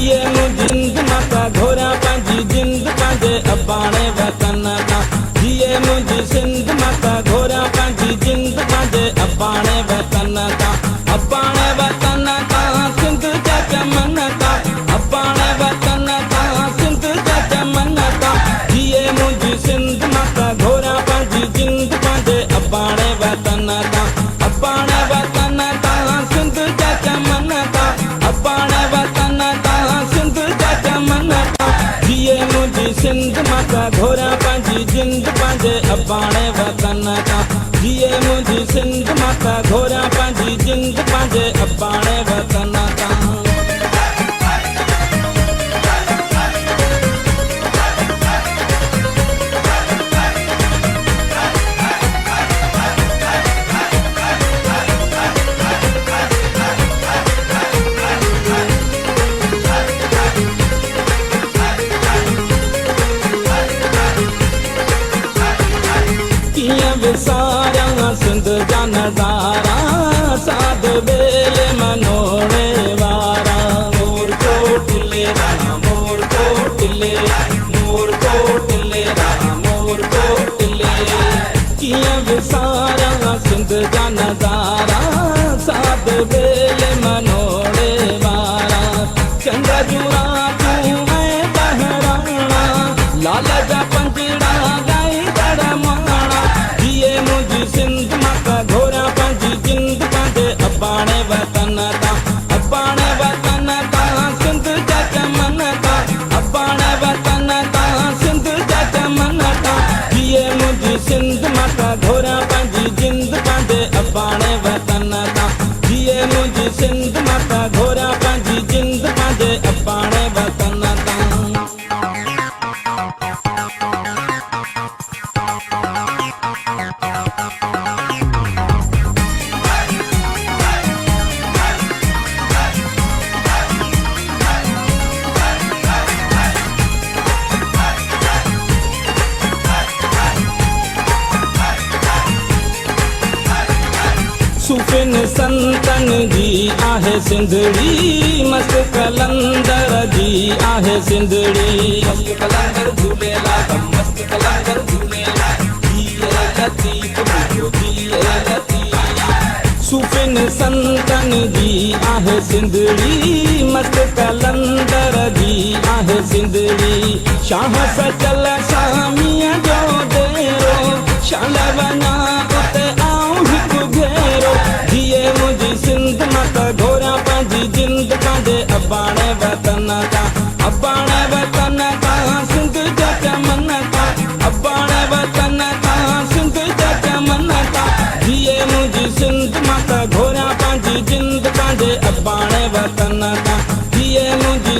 जिए मुंहिंजी जिंद माता घोरा पंहिंजी जिंद पंहिंजे अबाणे वतन तां जिए मुंहिंजी सिंध माता घोरा पंहिंजी जिंद पंहिंजे अबाणे वतन तां अबाणे वतन तां सिंध जा चमन तां अबाणे वतन तां सिंध जा चमन तां जिए मुंहिंजी सिंध माता घोरा पंहिंजी जिंद पंहिंजे अबाणे वतन तां अबाणे वतन तां सिंध जा चमन तां अबाणे वतन तां सिंध जा चमन तां जिए मुंहिंजी सिंध माता घोरा पंहिंजी जिंद पंहिंजे अबाणे वतन तां जिए मुंहिंजी सिंध माता घोरा पंहिंजी जिंद पंहिंजे अबाणे वतन तां विसारा सिंध जा नज़ारा साध बेल मनोड़े वारा मोर कोटले राम मोर कोटले मोर कोटले राम मोर कोटले किया विसारा सिंध जा नज़ारा साध बेल मनोड़े वारा चंद्र जुरा तू ऐं बहराणा लाल जा पंजड़ा गाई दड़ माणा जिए मुंहिंजी सिंध माता घोरा पंहिंजी जिंद पंहिंजे अबाणे वतन तां अबाणे वतन तां सिंध जा चमन तां अबाणे वतन तां सिंध जा चमन तां जिए मुंहिंजी सिंध माता घोरा पंहिंजी जिंद पंहिंजे अबाणे वतन तां जिए मुंहिंजी सिंध माता घोरा पंहिंजी जिंद पंहिंजे अबाणे वतन तां सुफिन संतन जी आहे सिंधड़ी मस्त कलंदर जी आहे सिंधड़ी मस्त कलंदर झूलेलाल मस्त कलंदर झूलेलाल जिए लतीफ मुंहिंजो जिए लतीफ सुफिन संतन जी आहे सिंधड़ी मस्त कलंदर जी आहे सिंधड़ी शाह सचल सामीअ जो डेरो शाल वञा उते आऊं हिकु घेरो जिए मुंहिंजी सिंध माता घोरा पंहिंजी जिंद पंहिंजे अबाणे वतन तां अबाणे वतन तां सिंध जा चमन तां अबाणे वतन तां सिंध जा चमन तां जिए मुंहिंजी सिंध माता घोरा पंहिंजी जिंद पंहिंजे अबाणे वतन तां जिए मुंहिंजी